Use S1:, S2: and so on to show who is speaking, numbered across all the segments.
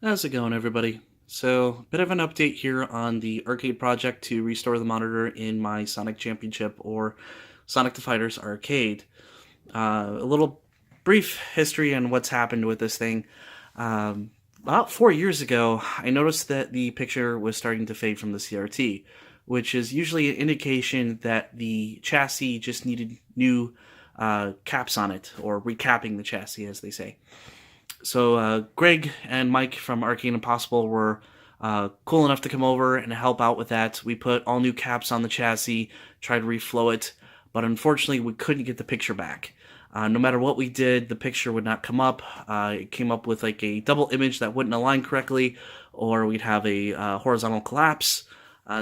S1: How's it going, everybody? So, bit of an update here on the arcade project to restore the monitor in my Sonic Championship or Sonic the Fighters arcade. A little brief history on what's happened with this thing. Um, about 4 years ago, I noticed that the picture was starting to fade from the CRT, which is usually an indication that the chassis just needed new caps on it, or recapping the chassis, as they say. So Greg and Mike from Arcade Impossible were cool enough to come over and help out with that. We put all new caps on the chassis, tried to reflow it, but unfortunately we couldn't get the picture back. No matter what we did, the picture would not come up. It came up with like a double image that wouldn't align correctly, or we'd have a horizontal collapse,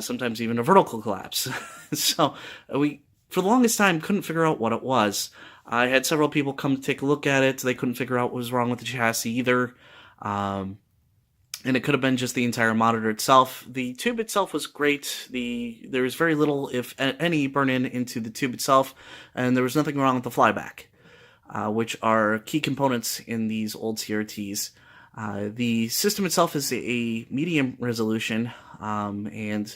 S1: sometimes even a vertical collapse. So we, for the longest time, couldn't figure out what it was. I had several people come to take a look at it. They couldn't figure out what was wrong with the chassis either. Um, and it could have been just the entire monitor itself. The tube itself was great. There was very little, if any, burn-in into the tube itself, and there was nothing wrong with the flyback, which are key components in these old CRTs. The system itself is a medium resolution, and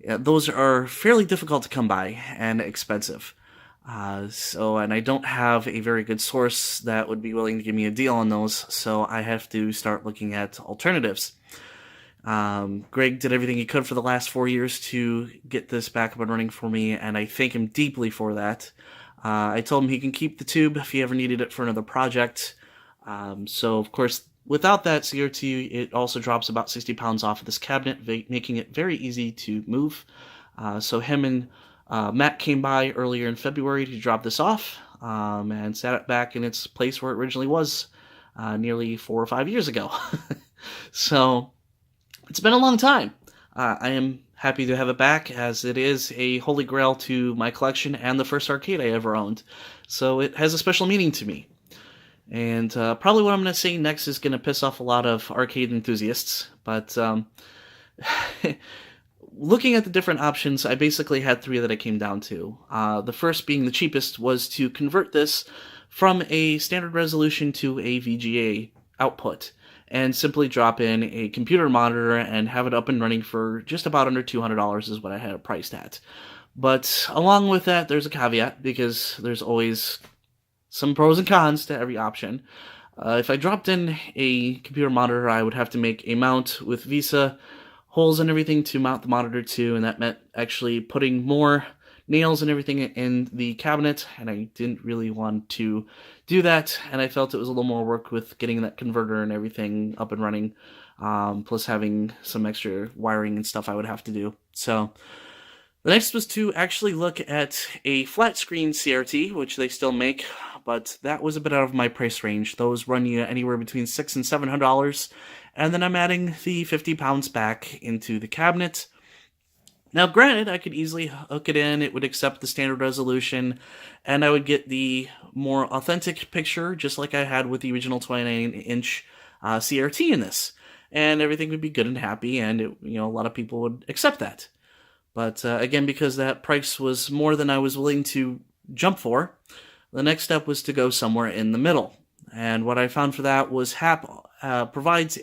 S1: those are fairly difficult to come by and expensive. And I don't have a very good source that would be willing to give me a deal on those, so I have to start looking at alternatives. Greg did everything he could for the last 4 years to get this back up and running for me, and I thank him deeply for that. I told him he can keep the tube if he ever needed it for another project. So, of course, without that CRT, it also drops about 60 pounds off of this cabinet, making it very easy to move. So him and Matt came by earlier in February to drop this off and sat it back in its place where it originally was nearly 4 or 5 years ago. So it's been a long time. I am happy to have it back, as it is a holy grail to my collection and the first arcade I ever owned. So it has a special meaning to me. And probably what I'm going to say next is going to piss off a lot of arcade enthusiasts, but looking at the different options, I basically had three that I came down to. The first, being the cheapest, was to convert this from a standard resolution to a VGA output and simply drop in a computer monitor and have it up and running for just about under $200 is what I had it priced at. But along with that, there's a caveat, because there's always some pros and cons to every option. If I dropped in a computer monitor, I would have to make a mount with VESA holes and everything to mount the monitor to, and that meant actually putting more nails and everything in the cabinet, and I didn't really want to do that, and I felt it was a little more work with getting that converter and everything up and running, plus having some extra wiring and stuff I would have to do. So the next was to actually look at a flat screen CRT, which they still make, but that was a bit out of my price range. Those run you anywhere between $600 and $700, and then I'm adding the 50 pounds back into the cabinet. Now, granted, I could easily hook it in, it would accept the standard resolution, and I would get the more authentic picture, just like I had with the original 29-inch CRT in this. And everything would be good and happy, and a lot of people would accept that. But again, because that price was more than I was willing to jump for, the next step was to go somewhere in the middle. And what I found for that was Hap provides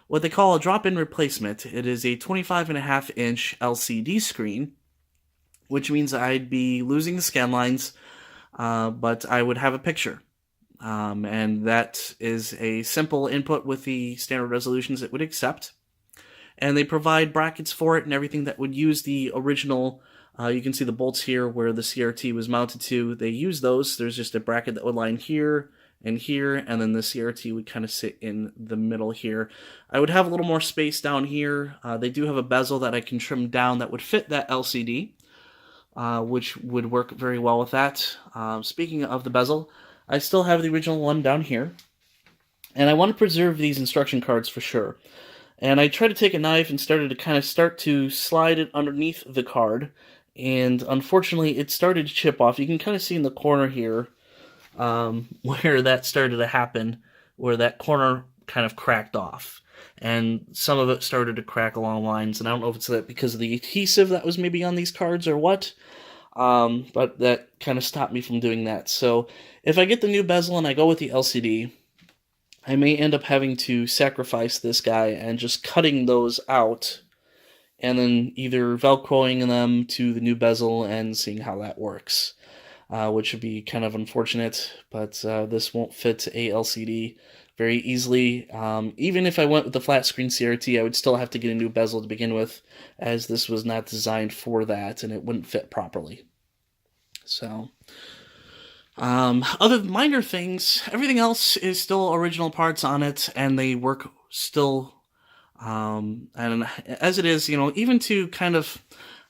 S1: what they call a drop-in replacement. It is a 25.5-inch LCD screen, which means I'd be losing the scan lines, but I would have a picture. And that is a simple input with the standard resolutions it would accept. And they provide brackets for it and everything that would use the original. You can see the bolts here where the CRT was mounted to. They use those. There's just a bracket that would line here and here, and then the CRT would kind of sit in the middle here. I would have a little more space down here. They do have a bezel that I can trim down that would fit that LCD, which would work very well with that. Speaking of the bezel, I still have the original one down here, and I want to preserve these instruction cards for sure. And I tried to take a knife and started to slide it underneath the card, and unfortunately it started to chip off. You can kind of see in the corner here where that started to happen, where that corner kind of cracked off. And some of it started to crack along lines, and I don't know if it's that because of the adhesive that was maybe on these cards or what, but that kind of stopped me from doing that. So if I get the new bezel and I go with the LCD, I may end up having to sacrifice this guy and just cutting those out, and then either Velcroing them to the new bezel and seeing how that works, which would be kind of unfortunate, but this won't fit a LCD very easily. Even if I went with the flat screen CRT, I would still have to get a new bezel to begin with, as this was not designed for that, and it wouldn't fit properly. So, other minor things, everything else is still original parts on it, and they work still. And as it is, even to kind of,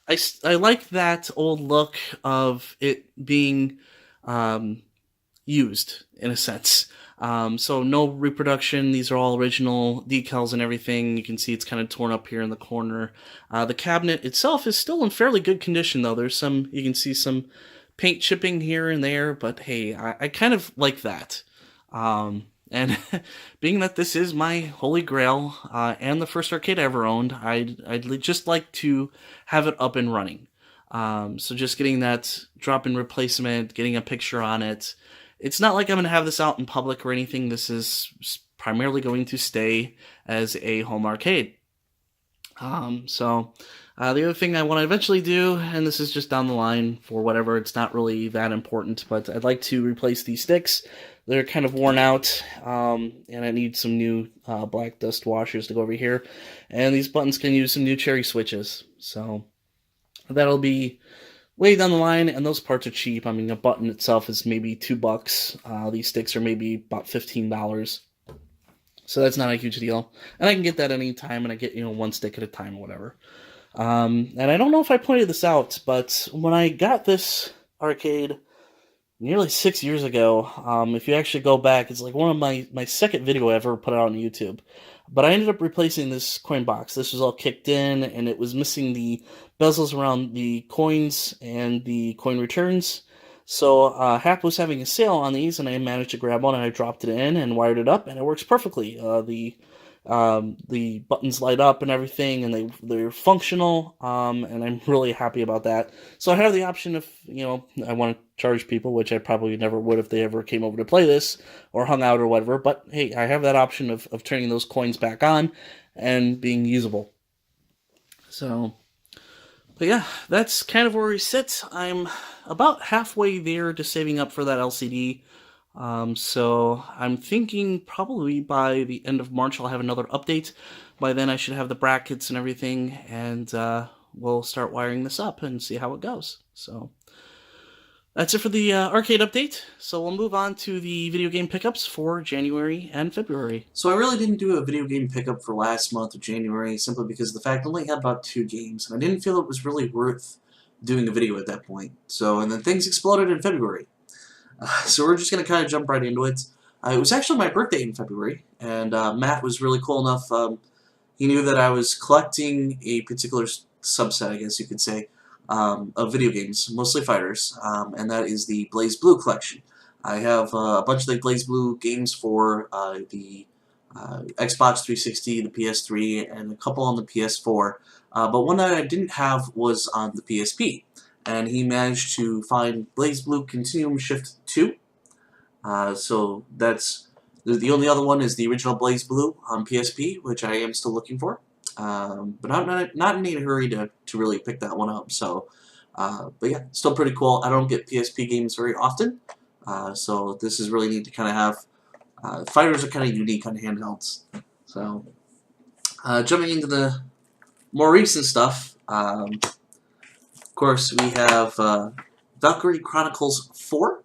S1: I like that old look of it being used in a sense. So no reproduction. These are all original decals and everything. You can see it's kind of torn up here in the corner. The cabinet itself is still in fairly good condition, though. You can see some paint chipping here and there, but hey, I kind of like that. And being that this is my holy grail and the first arcade I ever owned, I'd just like to have it up and running. So just getting that drop-in replacement, getting a picture on it. It's not like I'm going to have this out in public or anything. This is primarily going to stay as a home arcade. The other thing I want to eventually do, and this is just down the line for whatever, it's not really that important, but I'd like to replace these sticks. They're kind of worn out, and I need some new black dust washers to go over here. And these buttons can use some new cherry switches. So that'll be way down the line, and those parts are cheap. I mean, a button itself is maybe $2. These sticks are maybe about $15. So that's not a huge deal. And I can get that anytime, and I get, one stick at a time or whatever. And I don't know if I pointed this out, but when I got this arcade nearly 6 years ago, if you actually go back, it's like one of my second video I ever put out on YouTube. But I ended up replacing this coin box. This was all kicked in, and it was missing the bezels around the coins and the coin returns. So Hap was having a sale on these, and I managed to grab one, and I dropped it in and wired it up, and it works perfectly. The buttons light up and everything, and they're functional, and I'm really happy about that. So I have the option if, I want to charge people, which I probably never would if they ever came over to play this, or hung out or whatever, but hey, I have that option of turning those coins back on and being usable. So, but yeah, that's kind of where we sit. I'm about halfway there to saving up for that LCD. So I'm thinking probably by the end of March I'll have another update. By then I should have the brackets and everything, and we'll start wiring this up and see how it goes. So that's it for the arcade update. So we'll move on to the video game pickups for January and February. So I really didn't do a video game pickup for last month of January, simply because of the fact I only had about 2 games, and I didn't feel it was really worth doing a video at that point. And then things exploded in February. So we're just going to kind of jump right into it. It was actually my birthday in February, and Matt was really cool enough. He knew that I was collecting a particular subset, I guess you could say, of video games, mostly fighters, and that is the BlazBlue collection. I have a bunch of the BlazBlue games for the Xbox 360, the PS3, and a couple on the PS4, but one that I didn't have was on the PSP. And he managed to find BlazBlue Continuum Shift 2. So that's the only other one is the original BlazBlue on PSP, which I am still looking for. But I'm not in any hurry to really pick that one up. So, but yeah, still pretty cool. I don't get PSP games very often, so this is really neat to kind of have. Fighters are kind of unique on handhelds. So, jumping into the more recent stuff. Of course, we have Valkyrie Chronicles 4.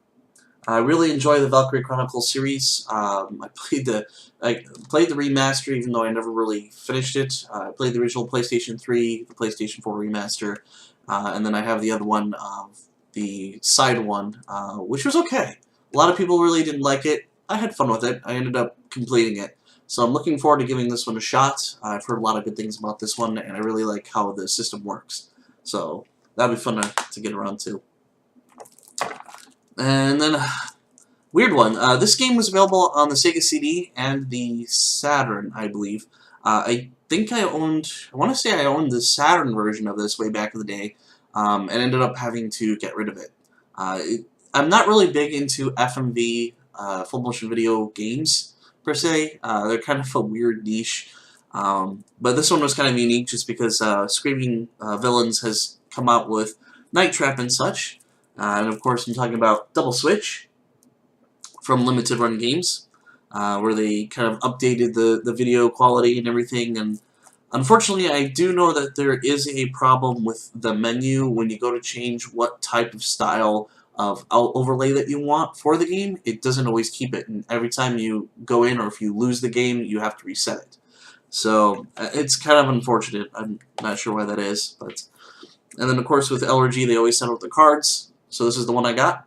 S1: I really enjoy the Valkyrie Chronicles series. I played the remaster, even though I never really finished it. I played the original PlayStation 3, the PlayStation 4 remaster, and then I have the other one, the side one, which was okay. A lot of people really didn't like it. I had fun with it. I ended up completing it. So I'm looking forward to giving this one a shot. I've heard a lot of good things about this one, and I really like how the system works. So that'd be fun to get around to. And then, weird one. This game was available on the Sega CD and the Saturn, I believe. I think I want to say I owned the Saturn version of this way back in the day, and ended up having to get rid of it. I'm not really big into FMV, full motion video games, per se. They're kind of a weird niche. But this one was kind of unique just because Screaming Villains has come out with Night Trap and such. And of course, I'm talking about Double Switch from Limited Run Games, where they kind of updated the video quality and everything. And unfortunately, I do know that there is a problem with the menu when you go to change what type of style of overlay that you want for the game. It doesn't always keep it, and every time you go in or if you lose the game, you have to reset it. So it's kind of unfortunate. I'm not sure why that is, but and then of course with LRG they always send out the cards. So this is the one I got.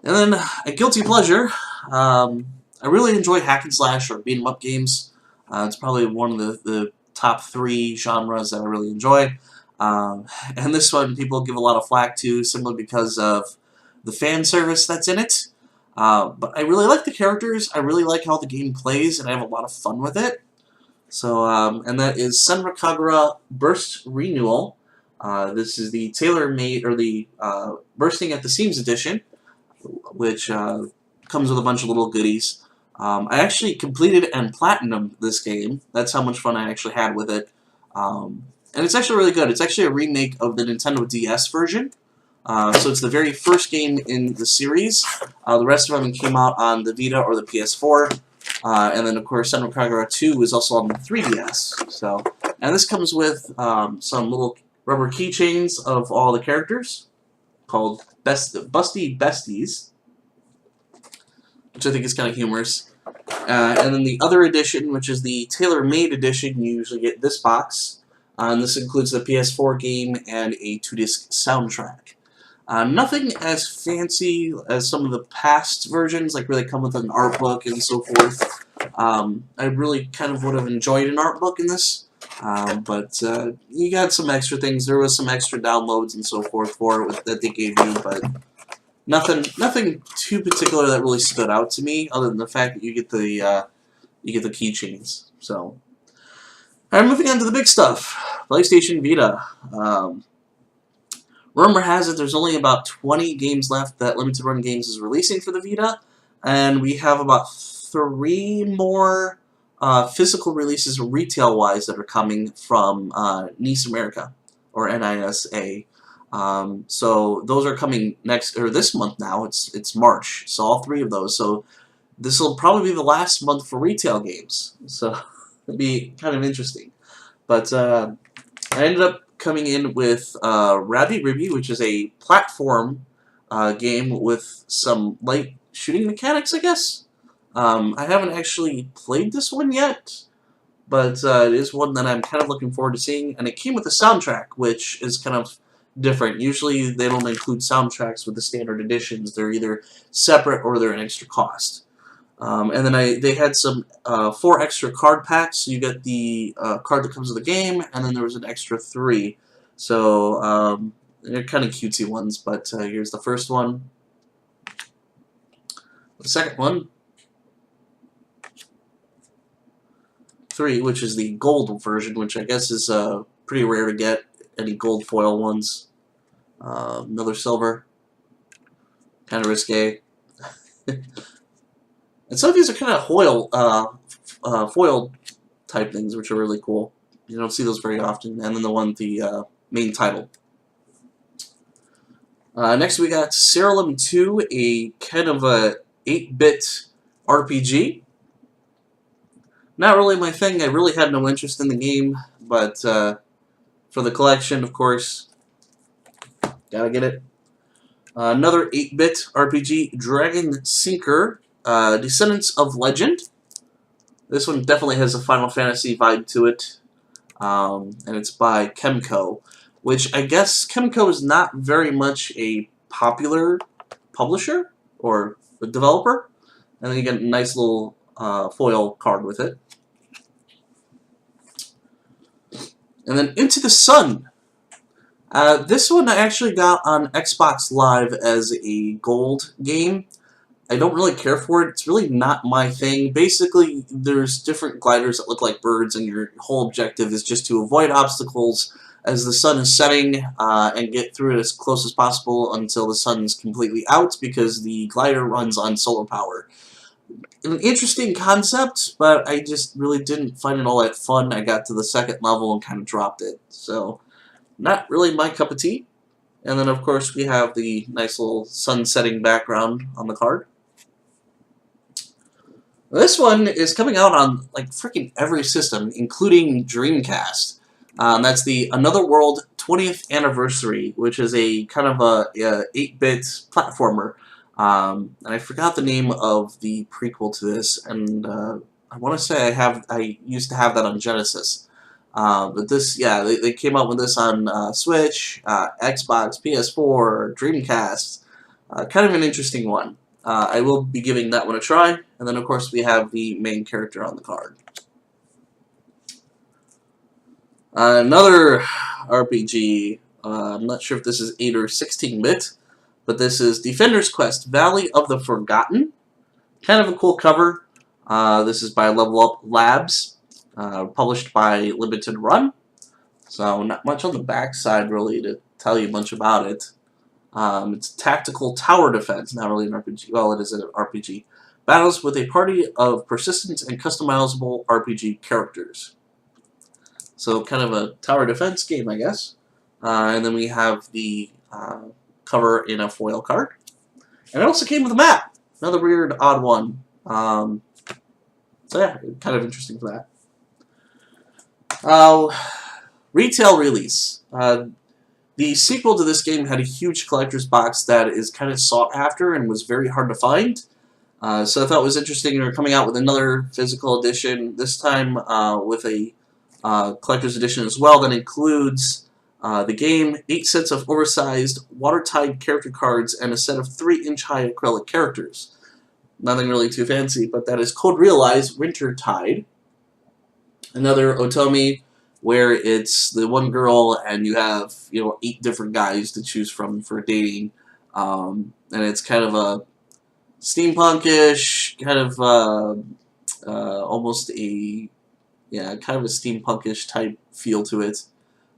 S1: And then a guilty pleasure. I really enjoy hack and slash or beat 'em up games. It's probably one of the top 3 genres that I really enjoy. And this one people give a lot of flack to simply because of the fan service that's in it. But I really like the characters, I really like how the game plays, and I have a lot of fun with it. So, and that is Senran Kagura Burst Renewal. This is the tailor-made, or the Bursting at the Seams edition, which comes with a bunch of little goodies. I actually completed and platinumed this game. That's how much fun I actually had with it. And it's actually really good. It's actually a remake of the Nintendo DS version. So it's the very first game in the series. The rest of them came out on the Vita or the PS4. And then, of course, Senran Kagura 2 is also on the 3DS. So, and this comes with some little rubber keychains of all the characters called Busty Besties, which I think is kind of humorous. And then the other edition, which is the tailor-made edition, you usually get this box. And this includes the PS4 game and a 2-disc soundtrack. Nothing as fancy as some of the past versions, like really come with an art book and so forth. I really kind of would have enjoyed an art book in this, but you got some extra things. There was some extra downloads and so forth for it that they gave you, but nothing too particular that really stood out to me, other than the fact that you get the keychains. So, all right, moving on to the big stuff, PlayStation Vita. Rumor has it there's only about 20 games left that Limited Run Games is releasing for the Vita, and we have about 3 more physical releases retail-wise that are coming from NIS America, or NISA. So those are coming this month now. It's March, so all 3 of those. So this will probably be the last month for retail games. So it'll be kind of interesting. But I ended up coming in with Rabi-Ribi, which is a platform game with some light shooting mechanics, I guess. I haven't actually played this one yet, but it is one that I'm kind of looking forward to seeing. And it came with a soundtrack, which is kind of different. Usually they don't include soundtracks with the standard editions. They're either separate or they're an extra cost. And then they had some 4 extra card packs. So you get the card that comes with the game, and then there was an extra 3. So they're kind of cutesy ones, but here's the first one. The second one, 3, which is the gold version, which I guess is pretty rare to get any gold foil ones. Another silver, kind of risque. And some of these are kind of foil type things, which are really cool. You don't see those very often. And then the main title. Next we got Seralim 2, a kind of a 8-bit RPG. Not really my thing. I really had no interest in the game, but for the collection, of course, gotta get it. Another 8-bit RPG, Dragon Sinker. Descendants of Legend. This one definitely has a Final Fantasy vibe to it, and it's by Kemco, which I guess Kemco is not very much a popular publisher or a developer. And then you get a nice little foil card with it. And then Into the Sun. This one I actually got on Xbox Live as a gold game. I don't really care for it. It's really not my thing. Basically, there's different gliders that look like birds, and your whole objective is just to avoid obstacles as the sun is setting and get through it as close as possible until the sun's completely out, because the glider runs on solar power. An interesting concept, but I just really didn't find it all that fun. I got to the second level and kind of dropped it. So, not really my cup of tea. And then, of course, we have the nice little sun setting background on the card. This one is coming out on like freaking every system, including Dreamcast. That's the Another World 20th Anniversary, which is a kind of a 8-bit platformer. And I forgot the name of the prequel to this, and I want to say I used to have that on Genesis. But this, yeah, they came out with this on Switch, Xbox, PS4, Dreamcast. Kind of an interesting one. I will be giving that one a try, and then of course we have the main character on the card. Another RPG, I'm not sure if this is 8 or 16-bit, but this is Defender's Quest, Valley of the Forgotten. Kind of a cool cover. This is by Level Up Labs, published by Limited Run. So not much on the backside really to tell you much about it. It's tactical tower defense, not really an RPG. Well, it is an RPG. Battles with a party of persistent and customizable RPG characters. So kind of a tower defense game, I guess. And then we have the cover in a foil card. And it also came with a map. Another weird, odd one. So yeah, kind of interesting for that. Retail release. The sequel to this game had a huge collector's box that is kind of sought after and was very hard to find. So I thought it was interesting. They're coming out with another physical edition, this time with a collector's edition as well that includes the game, 8 sets of oversized watertight character cards, and a set of 3-inch high acrylic characters. Nothing really too fancy, but that is Code Realize Wintertide. Another Otome, where it's the one girl and you have 8 different guys to choose from for dating, and it's kind of a steampunkish, kind of almost a kind of a steampunkish type feel to it.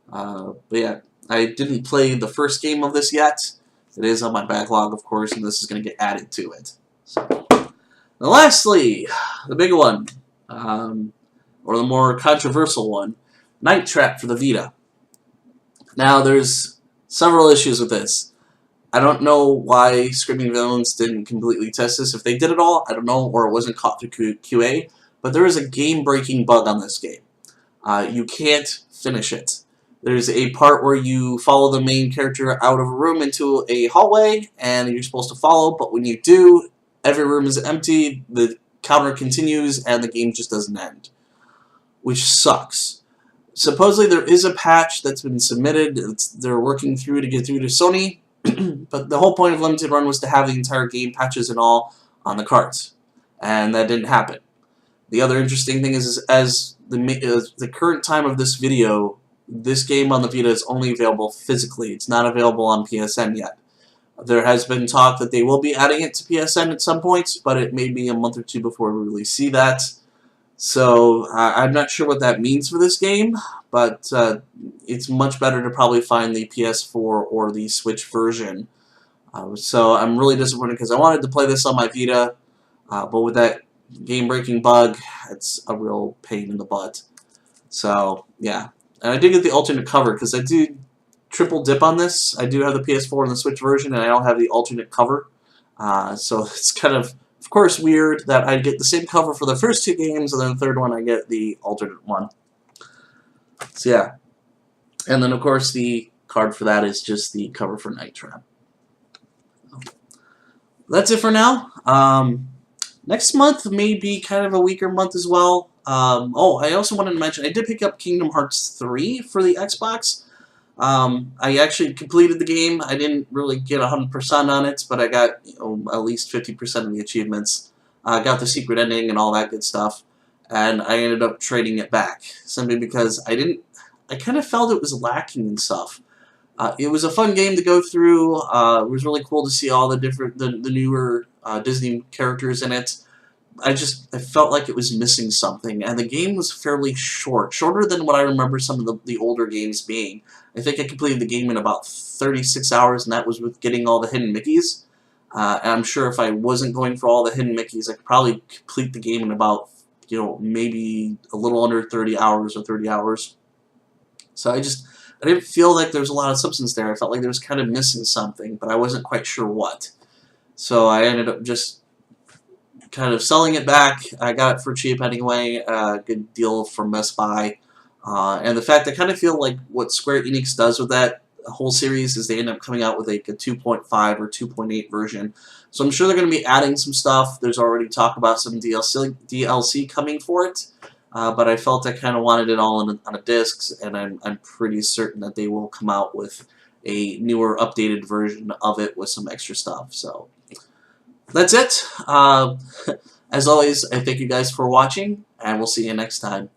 S1: But yeah, I didn't play the first game of this yet. It is on my backlog, of course, and this is going to get added to it. So, and lastly, the big one, or the more controversial one, Night Trap for the Vita. Now, there's several issues with this. I don't know why Screaming Villains didn't completely test this. If they did it all, I don't know, or it wasn't caught through QA. But there is a game-breaking bug on this game. You can't finish it. There's a part where you follow the main character out of a room into a hallway, and you're supposed to follow, but when you do, every room is empty, the counter continues, and the game just doesn't end. Which sucks. Supposedly there is a patch that's been submitted. They're working through to get through to Sony, but the whole point of Limited Run was to have the entire game, patches and all, on the cards. And that didn't happen. The other interesting thing is as the current time of this video, this game on the Vita is only available physically. It's not available on PSN yet. There has been talk that they will be adding it to PSN at some point, but it may be a month or two before we really see that. So I'm not sure what that means for this game, but it's much better to probably find the PS4 or the Switch version. So I'm really disappointed because I wanted to play this on my Vita, but with that game-breaking bug, it's a real pain in the butt. So yeah, and I did get the alternate cover because I do triple dip on this. I do have the PS4 and the Switch version, and I don't have the alternate cover. So it's kind of course, weird that I get the same cover for the first 2 games, and then the third one I get the alternate one. So yeah, and then of course the card for that is just the cover for Night Trap. That's it for now. Next month may be kind of a weaker month as well. Oh, I also wanted to mention, I did pick up Kingdom Hearts 3 for the Xbox. I actually completed the game. I didn't really get 100% on it, but I got at least 50% of the achievements. I got the secret ending and all that good stuff, and I ended up trading it back, simply because I kind of felt it was lacking in stuff. It was a fun game to go through. It was really cool to see all the newer Disney characters in it.
S2: I felt like it was missing something, and the game was fairly short, shorter than what I remember some of the older games being. I think I completed the game in about 36 hours, and that was with getting all the hidden Mickeys. And I'm sure if I wasn't going for all the hidden Mickeys, I could probably complete the game in about, maybe a little under 30 hours or 30 hours. So I didn't feel like there was a lot of substance there. I felt like there was kind of missing something, but I wasn't quite sure what. So I ended up just kind of selling it back. I got it for cheap anyway, good deal from Best Buy. And the fact I kind of feel like what Square Enix does with that whole series is they end up coming out with like a 2.5 or 2.8 version. So I'm sure they're going to be adding some stuff. There's already talk about some DLC coming for it. But I felt I kind of wanted it all on a disc, and I'm pretty certain that they will come out with a newer, updated version of it with some extra stuff. So that's it. As always, I thank you guys for watching, and we'll see you next time.